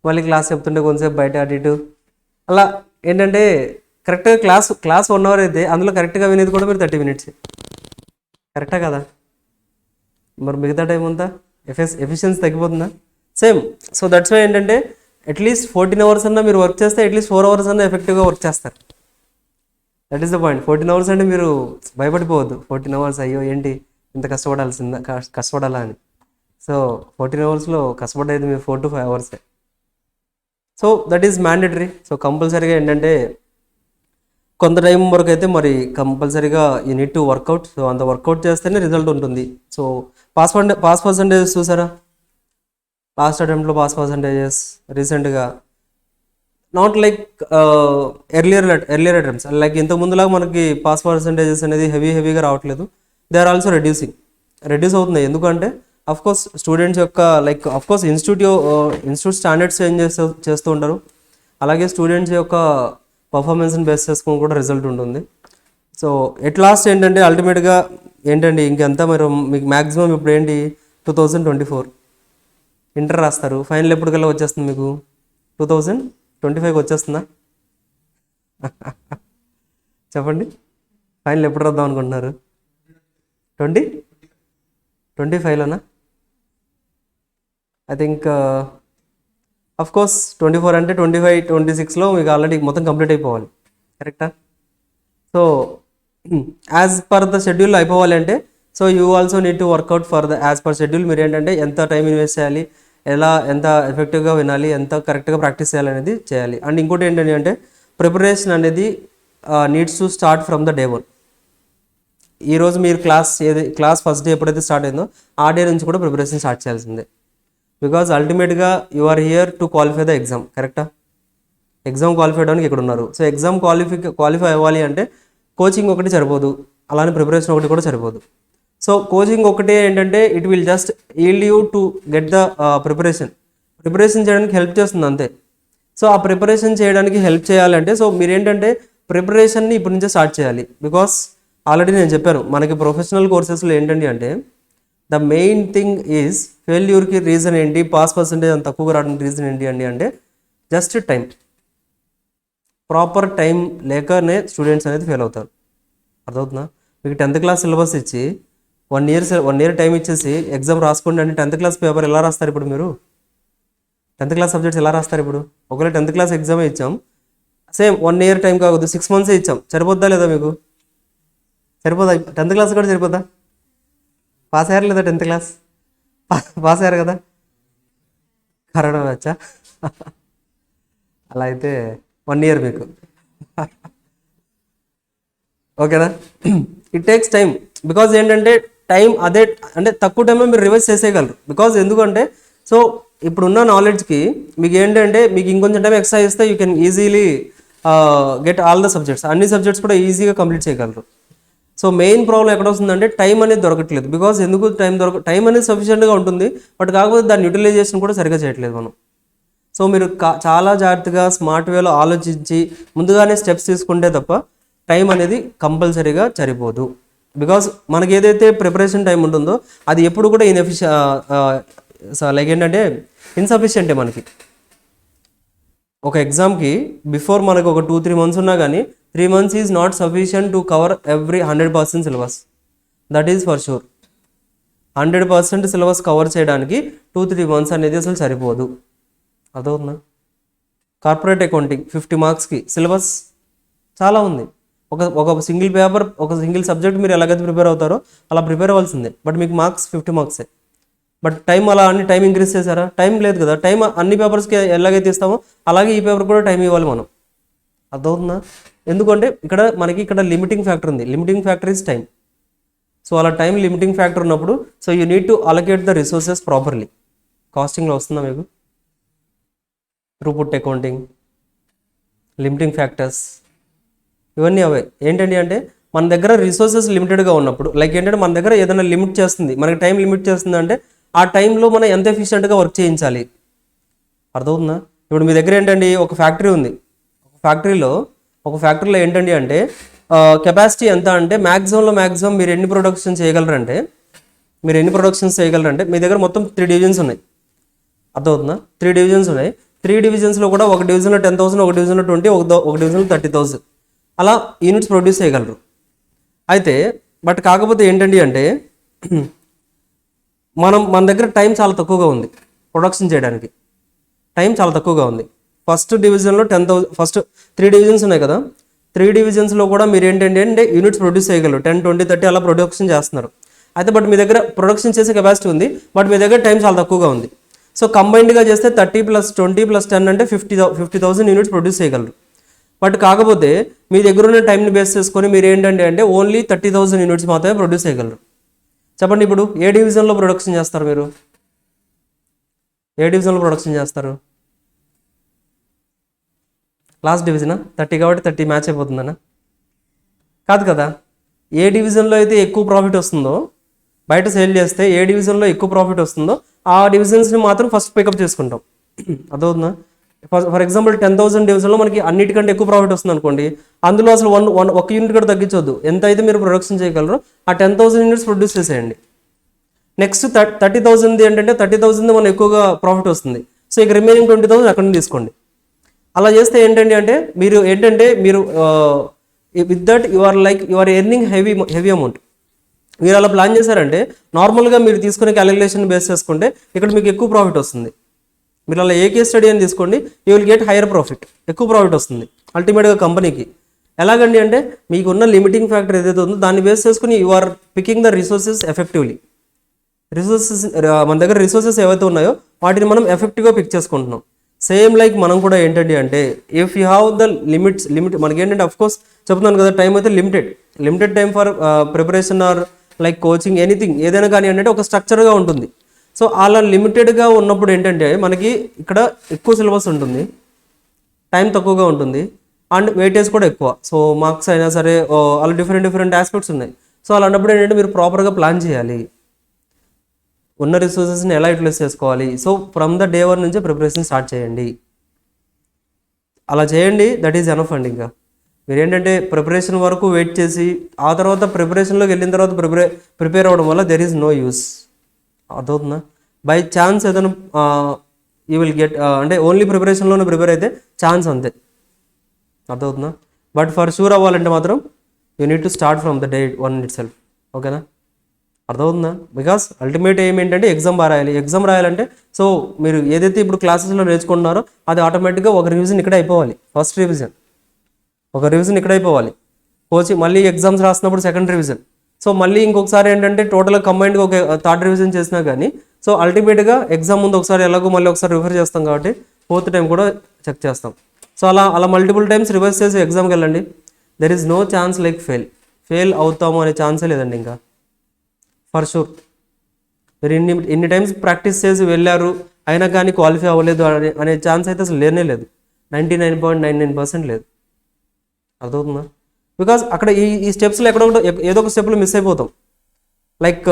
మళ్ళీ క్లాస్ చెప్తుంటే కొంచెంసేపు బయట అటు ఇటు అలా ఏంటంటే కరెక్ట్గా క్లాస్ 1 అవర్ అయితే అందులో కరెక్ట్గా వినేది కూడా మీరు 30 minutes. కరెక్టా కదా. మరి మిగతా టైం అంతా ఎఫిషియన్సీ తగ్గిపోతుందా? సేమ్. సో దట్స్ వై ఏంటంటే అట్లీస్ట్ 14 అవర్స్ అన్నా మీరు వర్క్ చేస్తే అట్లీస్ట్ 4 అవర్స్ అన్నా ఎఫెక్టివ్గా వర్క్ చేస్తారు. That is the point. 14 hours అంటే మీరు భయపడిపోవద్దు. 14 అవర్స్ అయ్యో ఏంటి ఇంత కష్టపడాలా అని. సో 14 అవర్స్లో కష్టపడేది మీరు 4 to 5 అవర్సే. So that is mandatory. So కంపల్సరీగా ఏంటంటే కొంత టైం వరకు అయితే మరి కంపల్సరీగా you need to work out. So అంత వర్కౌట్ చేస్తేనే రిజల్ట్ ఉంటుంది. సో పాస్ పర్సంటేజెస్ చూసారా? లాస్ట్ అటెంప్ట్లో పాస్ పర్సంటేజెస్ రీసెంట్గా not like earlier attempts like ఇంతకు ముందులాగా మనకి పాస్ పర్సంటేజెస్ అనేది హెవీగా రావట్లేదు. దే ఆర్ ఆల్సో రెడ్యూస్ అవుతున్నాయి. ఎందుకంటే అఫ్కోర్స్ స్టూడెంట్స్ యొక్క like of course institute standards change చేస్తూ ఉంటారు. అలాగే స్టూడెంట్స్ యొక్క పర్ఫార్మెన్స్ని బేస్ చేసుకొని కూడా రిజల్ట్ ఉంటుంది. సో ఎట్ లాస్ట్ ఏంటంటే అల్టిమేట్గా ఏంటండి ఇంకెంత మీరు మీకు మ్యాక్సిమం ఇప్పుడు ఏంటి 2024 ఇంటర్ రాస్తారు. ఫైనల్ ఎప్పటికల్లా వచ్చేస్తుంది మీకు? 2025 వచ్చేస్తుందా? చెప్పండి. ఫైనల్ ఎప్పుడు రాద్దాం అనుకుంటున్నారు? 2025లోనా? ఐ థింక్ అఫ్కోర్స్ 24 అంటే 25, 26లో మీకు ఆల్రెడీ మొత్తం కంప్లీట్ అయిపోవాలి. కరెక్టా? So as per the schedule అయిపోవాలి అంటే so you also need to work out for the as per schedule. మీరు ఏంటంటే ఎంత టైం ఇన్వెస్ట్ చేయాలి, ఎంత ఎఫెక్టివ్గా వినాలి, ఎంత కరెక్ట్గా ప్రాక్టీస్ చేయాలనేది చేయాలి. అండ్ ఇంకోటి ఏంటంటే అంటే ప్రిపరేషన్ అనేది needs to start from the day 1. ఈరోజు మీరు క్లాస్ ఫస్ట్ డే ఎప్పుడైతే స్టార్ట్ అయిందో ఆ డే నుంచి కూడా ప్రిపరేషన్ స్టార్ట్ చేయాల్సిందే. బికాజ్ అల్టిమేట్గా you are here to qualify the exam. కరెక్టా? ఎగ్జామ్ క్వాలిఫై అవ్వడానికి ఇక్కడ ఉన్నారు. సో ఎగ్జామ్ క్వాలిఫై అవ్వాలి అంటే కోచింగ్ ఒకటి సరిపోదు, అలానే ప్రిపరేషన్ ఒకటి కూడా సరిపోదు. సో కోచింగ్ ఒకటే ఏంటంటే it will just yield you to get the preparation చేయడానికి హెల్ప్ చేస్తుంది అంతే. సో ఆ ప్రిపరేషన్ చేయడానికి హెల్ప్ చేయాలంటే సో మీరు ఏంటంటే ప్రిపరేషన్ని ఇప్పటి నుంచే స్టార్ట్ చేయాలి. బికాస్ ఆల్రెడీ నేను చెప్పాను మనకి ప్రొఫెషనల్ కోర్సెస్లో ఏంటండి అంటే ద మెయిన్ థింగ్ ఈజ్ ఫెయిల్యూర్కి రీజన్ ఏంటి, పాస్ పర్సంటేజ్ అంత తక్కువగా రావడానికి రీజన్ ఏంటి అంటే జస్ట్ టైం. ప్రాపర్ టైం లేకనే స్టూడెంట్స్ అనేది ఫెయిల్ అవుతారు. అర్థమవుతుందా? మీకు 10th క్లాస్ సిలబస్ ఇచ్చి 1 year టైం ఇచ్చేసి ఎగ్జామ్ రాసుకోండి అంటే 10th క్లాస్ పేపర్ ఎలా రాస్తారు ఇప్పుడు మీరు? 10th క్లాస్ సబ్జెక్ట్స్ ఎలా రాస్తారు ఇప్పుడు? ఒకవేళ 10th క్లాస్ ఎగ్జామే ఇచ్చాం, సేమ్ 1 year టైం కావద్దు 6 months ఇచ్చాం, సరిపోద్దా లేదా మీకు? సరిపోదా? 10th క్లాస్ కూడా సరిపోద్దా? పాస్ అయ్యారు లేదా? 10th క్లాస్ పాస్ అయ్యారు కదా. కరోనా వచ్చా? అలా అయితే 1 year మీకు ఓకేనా? It takes time. బికాజ్ ఏంటంటే టైం అదే అంటే తక్కువ టైంలో మీరు రివైజ్ చేసేయగలరు. బికాజ్ ఎందుకంటే సో ఇప్పుడున్న నాలెడ్జ్కి మీకు ఏంటంటే మీకు ఇంకొంచెం టైం ఎక్స్ట్రా ఇస్తే you can easily get all the subjects, అన్ని సబ్జెక్ట్స్ కూడా ఈజీగా కంప్లీట్ చేయగలరు. సో మెయిన్ ప్రాబ్లం ఎక్కడ వస్తుందంటే టైం అనేది దొరకట్లేదు. బికాజ్ ఎందుకు టైం అనేది సఫిషియెంట్గా ఉంటుంది, బట్ కాకపోతే దాని యూటిలైజేషన్ కూడా సరిగ్గా చేయట్లేదు మనం. సో మీరు చాలా జాగ్రత్తగా స్మార్ట్ వేలో ఆలోచించి ముందుగానే స్టెప్స్ తీసుకుంటే తప్ప టైం అనేది కంపల్సరీగా సరిపోదు. బికాజ్ మనకి ఏదైతే ప్రిపరేషన్ టైం ఉంటుందో అది ఎప్పుడు కూడా లైక్ ఏంటంటే ఇన్సఫిషియెంటే. మనకి ఒక ఎగ్జామ్కి బిఫోర్ మనకు ఒక 2-3 months ఉన్నా కానీ 3 months is not sufficient to cover every 100% syllabus. That is for sure. 100% syllabus cover చేయడానికి 2-3 months అనేది అసలు సరిపోదు. అదవుతుందా? కార్పొరేట్ అకౌంటింగ్ 50 marksకి సిలబస్ చాలా ఉంది. ఒక సింగిల్ పేపర్, ఒక సింగిల్ సబ్జెక్ట్ మీరు ఎలాగైతే ప్రిపేర్ అవుతారో అలా ప్రిపేర్ అవ్వాల్సిందే. బట్ మీకు మార్క్స్ 50 marks. బట్ టైం అలా అన్ని టైం ఇంక్రీజ్ చేశారా? టైం లేదు కదా. టైం అన్ని పేపర్స్కి ఎలాగైతే ఇస్తామో అలాగే ఈ పేపర్ కూడా టైం ఇవ్వాలి మనం. అర్థమవుతుందా? ఎందుకంటే ఇక్కడ లిమిటింగ్ ఫ్యాక్టర్ ఉంది. Limiting factor is time. So అలా టైం లిమిటింగ్ ఫ్యాక్టర్ ఉన్నప్పుడు so you need to allocate the resources properly. కాస్టింగ్లో వస్తుందా మీకు? త్రూపుట్ అకౌంటింగ్, లిమిటింగ్ ఫ్యాక్టర్స్ ఇవన్నీ అవే. ఏంటండి అంటే మన దగ్గర రిసోర్సెస్ లిమిటెడ్గా ఉన్నప్పుడు లైక్ ఏంటంటే మన దగ్గర ఏదైనా లిమిట్ చేస్తుంది, మనకి టైం లిమిట్ చేస్తుంది అంటే ఆ టైంలో మనం ఎంత ఎఫిషియెంట్గా వర్క్ చేయించాలి. అర్థమవుతుందా? ఇప్పుడు మీ దగ్గర ఏంటండి ఒక ఫ్యాక్టరీ ఉంది. ఒక ఫ్యాక్టరీలో ఏంటండి అంటే కెపాసిటీ ఎంత అంటే మ్యాక్సిమం మీరు ఎన్ని ప్రొడక్షన్స్ చేయగలరంటే మీ దగ్గర మొత్తం 3 డివిజన్స్ ఉన్నాయి. అర్థమవుతుందా? 3 డివిజన్స్ ఉన్నాయి. 3 డివిజన్స్లో కూడా ఒక డివిజన్లో 10,000, ఒక డివిజన్లో 20, ఒక డివిజన్లో 30,000 అలా యూనిట్స్ ప్రొడ్యూస్ చేయగలరు. అయితే బట్ కాకపోతే ఏంటండి అంటే మన దగ్గర టైం చాలా తక్కువగా ఉంది. ప్రొడక్షన్ చేయడానికి టైం చాలా తక్కువగా ఉంది. ఫస్ట్ డివిజన్లో 10,000, ఫస్ట్ 3 డివిజన్స్ ఉన్నాయి కదా, 3 డివిజన్స్లో కూడా మీరు ఏంటంటే యూనిట్స్ ప్రొడ్యూస్ చేయగలరు. 10, 20, 30 అలా ప్రొడక్షన్ చేస్తున్నారు. అయితే బట్ మీ దగ్గర ప్రొడక్షన్ చేసే కెపాసిటీ ఉంది, బట్ మీ దగ్గర టైం చాలా తక్కువగా ఉంది. సో కంబైన్డ్గా చేస్తే 30 + 20 + 10 అంటే 50,000 యూనిట్స్ ప్రొడ్యూస్ చేయగలరు. బట్ కాకపోతే మీ దగ్గర ఉన్న టైంని బేస్ చేసుకొని మీరు ఏంటంటే అంటే ఓన్లీ 30,000 యూనిట్స్ మాత్రమే ప్రొడ్యూస్ చేయగలరు. చెప్పండి, ఇప్పుడు ఏ డివిజన్లో ప్రొడక్షన్ చేస్తారు? మీరు ఏ డివిజన్లో ప్రొడక్షన్ చేస్తారు? లాస్ట్ డివిజనా? 30 కాబట్టి 30 మ్యాచ్ అయిపోతుందనా? కాదు కదా. ఏ డివిజన్లో అయితే ఎక్కువ ప్రాఫిట్ వస్తుందో, బయట సేల్ చేస్తే ఏ డివిజన్లో ఎక్కువ ప్రాఫిట్ వస్తుందో ఆ డివిజన్స్ని మాత్రం ఫస్ట్ పికప్ చేసుకుంటాం. అదవుతుందా? ఫర్ ఎగ్జాంపుల్ 10,000 డివిజన్లో మనకి అన్నిటికంటే ఎక్కువ ప్రాఫిట్ వస్తుంది అనుకోండి, అందులో అసలు ఒక యూనిట్ కూడా తగ్గించొద్దు. ఎంత అయితే మీరు ప్రొడక్షన్ చేయగలరో ఆ 10,000 యూనిట్స్ ప్రొడ్యూస్ చేసేయండి. నెక్స్ట్ 30,000 ఏంటంటే 30,000 మనం ఎక్కువగా ప్రాఫిట్ వస్తుంది. సో ఇక రిమైనింగ్ 20,000 అక్కడ నుంచి తీసుకోండి. అలా చేస్తే ఏంటంటే అంటే మీరు with that you are earning heavy amount. మీరు అలా ప్లాన్ చేశారంటే నార్మల్గా మీరు తీసుకునే క్యాలిక్యులేషన్ బేస్ చేసుకుంటే ఇక్కడ మీకు ఎక్కువ ప్రాఫిట్ వస్తుంది. మీరు అలా ఏ కేస్ స్టడీ అని తీసుకోండి, you will get hire profit. ఎక్కువ ప్రాఫిట్ వస్తుంది అల్టిమేట్గా కంపెనీకి. ఎలాగండి అంటే మీకున్న లిమిటింగ్ ఫ్యాక్టర్ ఏదైతే ఉందో దాన్ని బేస్ చేసుకుని you are picking the resources effectively. మన దగ్గర రిసోర్సెస్ ఏవైతే ఉన్నాయో వాటిని మనం ఎఫెక్టివ్గా పిక్ చేసుకుంటున్నాం. సేమ్ లైక్ మనం కూడా ఏంటంటే అంటే if you have the limit మనకి ఏంటంటే అఫ్కోర్స్ చెప్తున్నాను కదా, టైం అయితే limited time for preparation or like coaching anything ఏదైనా కానీ ఏంటంటే ఒక స్ట్రక్చర్గా ఉంటుంది. సో అలా లిమిటెడ్గా ఉన్నప్పుడు ఏంటంటే మనకి ఇక్కడ ఎక్కువ సిలబస్ ఉంటుంది, టైం తక్కువగా ఉంటుంది, అండ్ వెయిటేజ్ కూడా ఎక్కువ. సో మార్క్స్ అయినా సరే అలా డిఫరెంట్ ఆస్పెక్ట్స్ ఉన్నాయి. సో అలాంటప్పుడు ఏంటంటే మీరు ప్రాపర్గా ప్లాన్ చేయాలి, ఉన్న రిసోర్సెస్ని ఎలా యూటిలైజ్ చేసుకోవాలి. సో ఫ్రమ్ ద డే 1 నుంచే ప్రిపరేషన్ స్టార్ట్ చేయండి. అలా చేయండి, దట్ ఈజ్ ఎనఫ్ అండి. ఇంకా మీరు ఏంటంటే ప్రిపరేషన్ వరకు వెయిట్ చేసి ఆ తర్వాత ప్రిపరేషన్లోకి వెళ్ళిన తర్వాత ప్రిపేర్ అవ్వడం వల్ల దెర్ ఈజ్ నో యూస్. అర్థవుతుందా? బై ఛాన్స్ ఏదైనా యూ విల్ గెట్ అంటే ఓన్లీ ప్రిపరేషన్లోనే ప్రిపేర్ అయితే ఛాన్స్ అంతే. అర్థవుతుందా? బట్ ఫర్ షూర్ అవ్వాలంటే మాత్రం you need to start from the day 1 itself. ఓకేనా? అర్థమవుతుందా? బికాస్ అల్టిమేట్ ఏం ఏంటంటే ఎగ్జామ్ రాయాలంటే సో మీరు ఏదైతే ఇప్పుడు క్లాసెస్లో నేర్చుకుంటున్నారో అది ఆటోమేటిక్గా ఒక రివిజన్ ఇక్కడే అయిపోవాలి. ఫస్ట్ రివిజన్ ఒక రివిజన్ ఇక్కడ అయిపోవాలి. కోచింగ్ మళ్ళీ ఎగ్జామ్స్ రాసినప్పుడు సెకండ్ రివిజన్. సో మళ్ళీ ఇంకొకసారి ఏంటంటే టోటల్గా కంబైన్డ్గా ఒక థర్డ్ రివిజన్ చేసినా కానీ సో అల్టిమేట్గా ఎగ్జామ్ ముందు ఒకసారి ఎలాగో మళ్ళీ ఒకసారి రిఫర్ చేస్తాం కాబట్టి ఫోర్త్ టైం కూడా చెక్ చేస్తాం. సో అలా మల్టిపుల్ టైమ్స్ రివర్స్ చేసి ఎగ్జామ్కి వెళ్ళండి. There is no chance like fail అవుతాము అనే ఛాన్సే లేదండి ఇంకా ఫర్ షూర్. మీరు ఇన్ని టైమ్స్ ప్రాక్టీస్ చేసి వెళ్ళారు అయినా కానీ క్వాలిఫై అవ్వలేదు అనే ఛాన్స్ అయితే అసలు లేనే లేదు. 99.99% లేదు. అర్థమవుతుందా? బికాజ్ అక్కడ ఈ స్టెప్స్లో ఏదో ఒక స్టెప్లో మిస్ అయిపోతాం. లైక్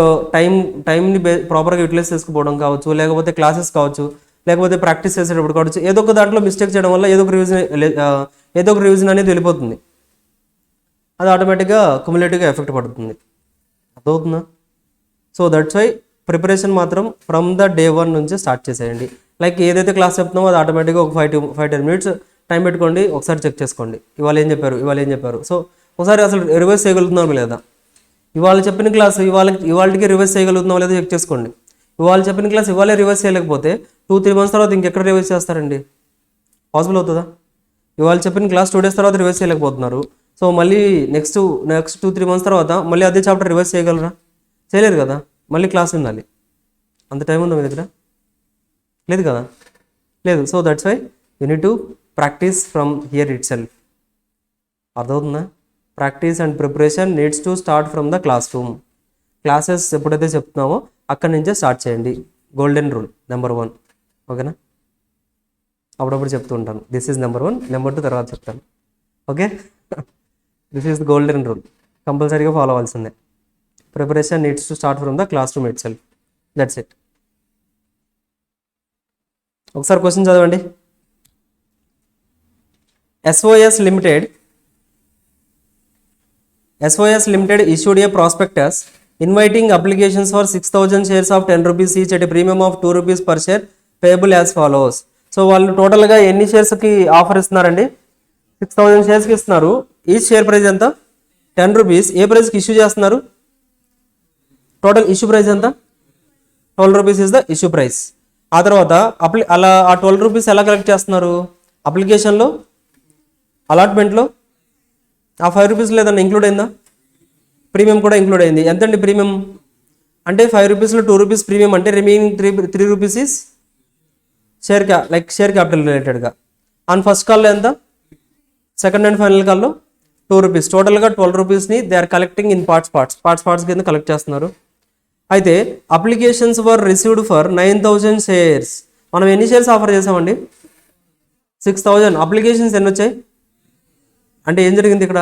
టైంని ప్రాపర్గా యూటిలైజ్ చేసుకోవడం కావచ్చు, లేకపోతే క్లాసెస్ కావచ్చు, లేకపోతే ప్రాక్టీస్ చేసేటప్పుడు కావచ్చు, ఏదో ఒక దాంట్లో మిస్టేక్ చేయడం వల్ల ఏదో ఒక రివిజన్ అనేది వెళ్ళిపోతుంది. అది ఆటోమేటిక్గా క్యుములేటివ్గా ఎఫెక్ట్ పడుతుంది. అర్థమవుతుందా? సో దట్స్ వై ప్రిపరేషన్ మాత్రం ఫ్రమ్ ద డే 1 నుంచే స్టార్ట్ చేసేయండి. లైక్ ఏదైతే క్లాస్ చెప్తున్నామో అది ఆటోమేటిక్గా ఒక 5-10 మినిట్స్ టైం పెట్టుకోండి, ఒకసారి చెక్ చేసుకోండి ఇవాళ ఏం చెప్పారు. సో ఒకసారి అసలు రివైజ్ చేయగలుగుతున్నాము లేదా, ఇవాళ చెప్పిన క్లాస్ ఇవాళకి రివైజ్ చేయగలుగుతున్నాం లేదా చెక్ చేసుకోండి. ఇవాళ చెప్పిన క్లాస్ ఇవాళే రివైజ్ చేయలేకపోతే 2-3 మంత్స్ తర్వాత ఇంకెక్కడ రివైజ్ చేస్తారండి? పాసిబుల్ అవుతుందా? ఇవాళ చెప్పిన క్లాస్ 2 days తర్వాత రివైజ్ చేయలేకపోతున్నారు. సో మళ్ళీ నెక్స్ట్ 2-3 మంత్స్ తర్వాత మళ్ళీ అదే చాప్టర్ రివైజ్ చేయగలరా? చేయలేరు కదా. మళ్ళీ క్లాస్ ఉండాలి. అంత టైం ఉందా మీ దగ్గర? లేదు కదా, లేదు. So that's why you need to practise from here itself. అర్థమవుతుందా? Practice and preparation needs to start from the classroom. Classes ఎప్పుడైతే చెప్తున్నామో అక్కడి నుంచే స్టార్ట్ చేయండి. Golden rule number 1. ఓకేనా? అప్పుడప్పుడు చెప్తూ ఉంటాను, దిస్ ఈజ్ నెంబర్ 1, నెంబర్ 2 తర్వాత చెప్తాను. Okay? This is the golden rule, కంపల్సరీగా ఫాలో అవ్వాల్సిందే. Preparation needs to start from the class room it self. That's it. ఒకసారి క్వశ్చన్ చదవండి. SOS Limited issued a prospectus inviting applications for 6,000 shares of 10 rupees each at a premium of 2 rupees per share payable as follows. So వాళ్ళు టోటల్గా ఎన్ని షేర్స్కి offer ఇస్తున్నారండి? 6,000 షేర్స్కి ఇస్తున్నారు. Each share price ఎంత? 10 rupees. ఏ ప్రైస్కి issue చేస్తున్నారు? టోటల్ ఇష్యూ ప్రైస్ ఎంత? 12 rupees is the issue price. ఆ తర్వాత అలా ఆ 12 రూపీస్ ఎలా కలెక్ట్ చేస్తున్నారు? అప్లికేషన్లో, అలాట్మెంట్లో ఆ 5 రూపీస్ లేదన్నా ఇంక్లూడ్ అయిందా? ప్రీమియం కూడా ఇంక్లూడ్ అయింది. ఎంతండి ప్రీమియం అంటే 5 రూపీస్లో 2 రూపీస్ ప్రీమియం అంటే remaining 3 rupees is share capital రిలేటెడ్గా. అండ్ ఫస్ట్ కాల్లో ఎంత? సెకండ్ అండ్ ఫైనల్ కాల్లో 2 రూపీస్. టోటల్గా 12 రూపీస్ని they are collecting in parts కింద కలెక్ట్ చేస్తున్నారు. అయితే applications were received for 9,000 shares. మనం ఎన్ని షేర్స్ ఆఫర్ చేసామండి? 6,000. అప్లికేషన్స్ ఎన్ని వచ్చాయి అంటే ఏం జరిగింది ఇక్కడ?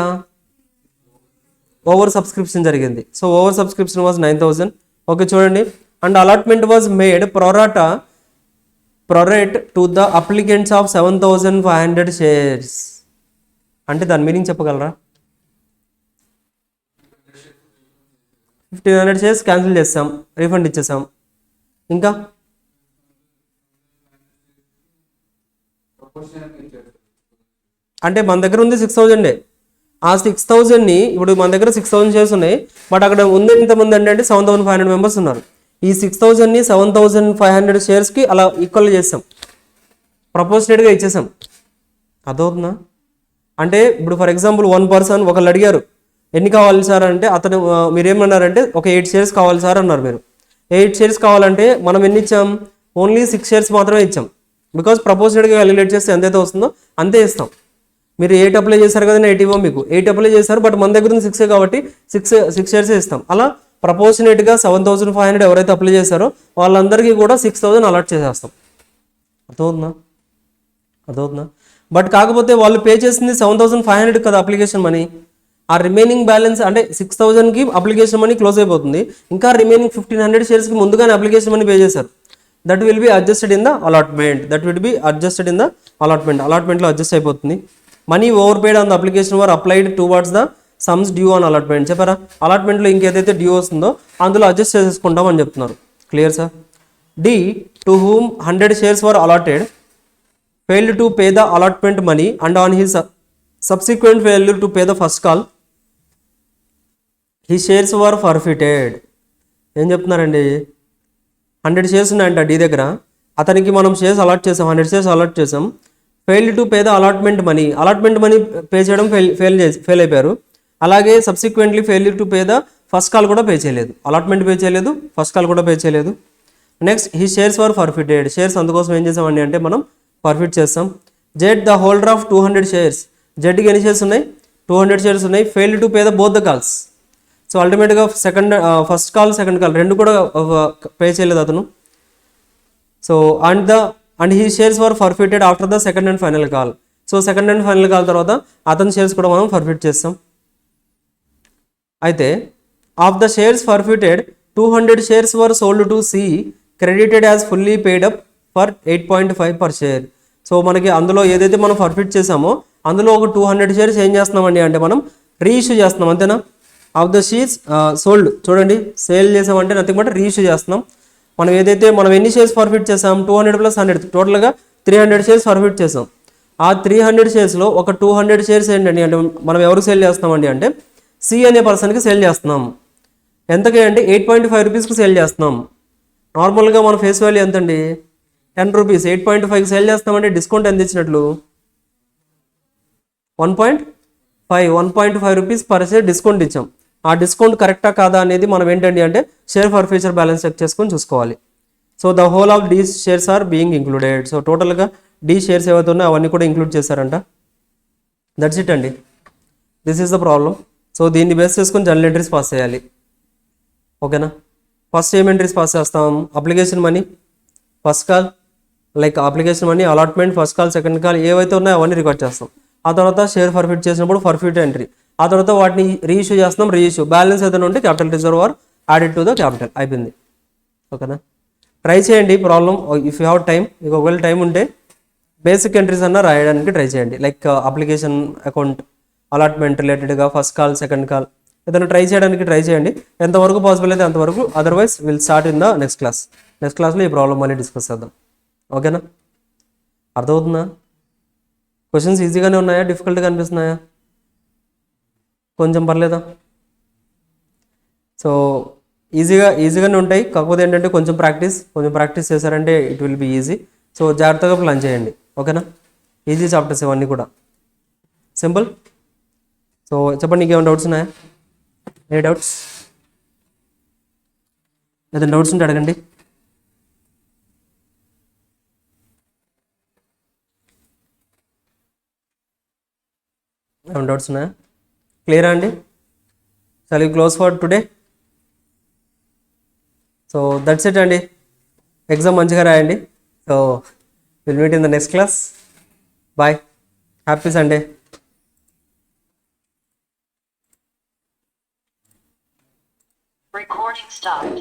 ఓవర్ సబ్స్క్రిప్షన్ జరిగింది. So oversubscription was 9,000. Okay చూడండి. And allotment was made prorate to the applicants of 7,500 shares. అంటే దాని మీనింగ్ చెప్పగలరా? 1,500 షేర్స్ క్యాన్సిల్ చేస్తాం, రీఫండ్ ఇచ్చేసాం. ఇంకా అంటే మన దగ్గర ఉంది 6,000. ఆ 6,000ని ఇప్పుడు మన దగ్గర 6,000 షేర్స్ ఉన్నాయి, బట్ అక్కడ ఉంది ఎంతమంది అంటే 7,500 మెంబర్స్ ఉన్నారు. ఈ 6,000ని 7,500 షేర్స్కి అలా ఈక్వల్ చేస్తాం, ప్రపోర్షనేట్గా ఇచ్చేసాం. అదవుతుందా? అంటే ఇప్పుడు ఫర్ ఎగ్జాంపుల్ 1 పర్సన్ ఒకళ్ళు అడిగారు ఎన్ని కావాలి సార్ అంటే అతను మీరేమన్నారంటే ఒక 8 షేర్స్ కావాలి సార్ అన్నారు. మీరు 8 షేర్స్ కావాలంటే మనం ఎన్ని ఇచ్చాం? ఓన్లీ 6 షేర్స్ మాత్రమే ఇచ్చాం. బికాజ్ ప్రపోర్షనేట్గా క్యాలిక్యులేట్ చేస్తే ఎంతైతే వస్తుందో అంతే ఇస్తాం. మీరు 8 అప్లై చేశారు కదా, 8 ఇవ్వం మీకు. 8 అప్లై చేశారు, బట్ మన దగ్గర ఉంది 6 కాబట్టి 6 షేర్సే ఇస్తాం. అలా ప్రపోర్షనేట్గా 7,500 ఎవరైతే అప్లై చేశారో వాళ్ళందరికీ కూడా 6,000 అలాట్ చేసేస్తాం. అర్థమవుతుందా? బట్ కాకపోతే వాళ్ళు పే చేసింది 7,500 కదా అప్లికేషన్ మనీ. ఆ రిమైనింగ్ బ్యాలెన్స్ అంటే 6,000కి అప్లికేషన్ మనీ క్లోజ్ అయిపోతుంది. ఇంకా రిమైనింగ్ 1,500 షేర్స్కి ముందుగానే అప్లికేషన్ మనీ పే చేశారు. That will be adjusted in the allotment. అలాట్మెంట్లో అడ్జస్ట్ అయిపోతుంది. Money over paid on the application were applied towards the sums due on allotment. చెప్పారా? అలాట్మెంట్లో ఇంకేదైతే డ్యూ వస్తుందో అందులో అడ్జస్ట్ చేసేసుకుంటాం అని చెప్తున్నారు. Clear sir? The to whom 100 shares were allotted failed to pay the allotment money and on his subsequent failure to pay the first call his shares were forfeited. ఏం చెప్తున్నారండి? 100 shares ఉన్నాయంట D దగ్గర. అతనికి మనం shares allot చేసాం, 100 shares allot చేసాం. Failed to pay the allotment money pay చేయడం fail అయిపోయారు. అలాగే subsequently failure to pay the first call కూడా పే చేయలేదు. అలాట్మెంట్ పే చేయలేదు, ఫస్ట్ కాల్ కూడా పే చేయలేదు. Next he shares were forfeited. Shares అందుకోసం ఏం చేసామండి అంటే మనం పర్ఫిట్ చేస్తాం. Z the holder of 200 shares. జెడ్కి ఎన్ని షేర్స్ ఉన్నాయి? 200 షేర్స్ ఉన్నాయి. Fail to pay the both the calls. So అల్టిమేట్గా ఫస్ట్ కాల్ సెకండ్ కాల్ రెండు కూడా పే చేయలేదు అతను. So and he shares were forfeited after the second and final call. So second and final call తర్వాత అతని shares కూడా మనం forfeit చేస్తాం. అయితే of the shares forfeited 200 shares were sold to C credited as fully paid up for 8.5 per share. సో మనకి అందులో ఏదైతే మనం ఫర్ఫిట్ చేసామో అందులో ఒక 200 షేర్స్ ఏం చేస్తున్నామండి అంటే మనం రీఇష్యూ చేస్తున్నాం. అంతేనా? ఆఫ్ ద షేర్స్ సోల్డ్ చూడండి, సేల్ చేసామంటే నథింగ్ బట్ రీఇష్యూ చేస్తున్నాం. మనం ఎన్ని షేర్స్ ఫర్ఫిట్ చేసాం? 200 + 100 టోటల్గా 300 షేర్స్ ఫర్ఫిట్ చేసాం. ఆ 300 షేర్స్లో ఒక 200 షేర్స్ ఏంటండి అంటే మనం ఎవరికి సేల్ చేస్తున్నామండి అంటే సి అనే పర్సన్కి సేల్ చేస్తున్నాం. ఎంతకి అంటే 8.5 రూపీస్కి సేల్ చేస్తున్నాం. నార్మల్గా మన ఫేస్ వాల్యూ ఎంతండి? 10 రూపీస్. 8.5కి సేల్ చేస్తామంటే డిస్కౌంట్ ఎంత ఇచ్చినట్లు? 1.5 రూపీస్ పర్ షేర్ డిస్కౌంట్ ఇచ్చాం. ఆ డిస్కౌంట్ కరెక్టా కాదా అనేది మనం ఏంటండి అంటే share for future balance check చేసుకొని చూసుకోవాలి. So the whole of the shares are being included. So టోటల్గా డీ షేర్స్ ఏవైతే ఉన్నాయో అవన్నీ కూడా ఇంక్లూడ్ చేశారంట. దట్స్ ఇట్ అండి. This is the problem. So దీన్ని బేస్ చేసుకొని జర్నల్ ఎంట్రీస్ పాస్ చేయాలి. ఓకేనా? ఫస్ట్ ఏం ఎంట్రీస్ పాస్ చేస్తాం? Application money, first call, like application money, allotment, first call, second call ఏవైతే ఉన్నాయో అవన్నీ రికార్డ్ చేస్తాం. ఆ తర్వాత షేర్ ఫర్ఫిట్ చేసినప్పుడు ఫర్ఫిట్ ఎంట్రీ. ఆ తర్వాత వాటిని రీఇష్యూ చేస్తున్నాం. రీఇష్యూ బ్యాలెన్స్ ఏదైనా ఉంటే capital reserve are added to the capital. అయిపోయింది. ఓకేనా? ట్రై చేయండి. Problem if you have time, మీకు ఒకవేళ టైం ఉంటే బేసిక్ ఎంట్రీస్ అన్న రాయడానికి ట్రై చేయండి. లైక్ అప్లికేషన్ అకౌంట్ అలాట్మెంట్ రిలేటెడ్గా ఫస్ట్ కాల్ సెకండ్ కాల్ ఏదైనా ట్రై చేయడానికి ట్రై చేయండి. ఎంతవరకు పాసిబుల్ అయితే అంతవరకు. Otherwise will start in the next class. Next క్లాస్లో ఈ ప్రాబ్లం మళ్ళీ డిస్కస్ చేద్దాం. ఓకేనా? అర్థమవుతుందా? క్వశ్చన్స్ ఈజీగానే ఉన్నాయా, డిఫికల్ట్గా అనిపిస్తున్నాయా? కొంచెం పర్లేదా? సో ఈజీగానే ఉంటాయి. కాకపోతే ఏంటంటే కొంచెం ప్రాక్టీస్ చేశారంటే it will be easy. So జాగ్రత్తగా ప్లాన్ చేయండి. ఓకేనా? ఈజీ చాప్టర్స్ ఇవన్నీ కూడా, సింపుల్. సో చెప్పండి, నీకేమైనా డౌట్స్ ఉన్నాయా? ఏ డౌట్స్? ఏదైనా డౌట్స్ ఉంటే అడగండి. ఏమైనా డౌట్స్ ఉన్నాయా? క్లియరా అండి? Shall you close for today? So that's it అండి. ఎగ్జామ్ మంచిగా రాయండి. So will meet in the next class. Bye. Happy Sunday. Recording stopped.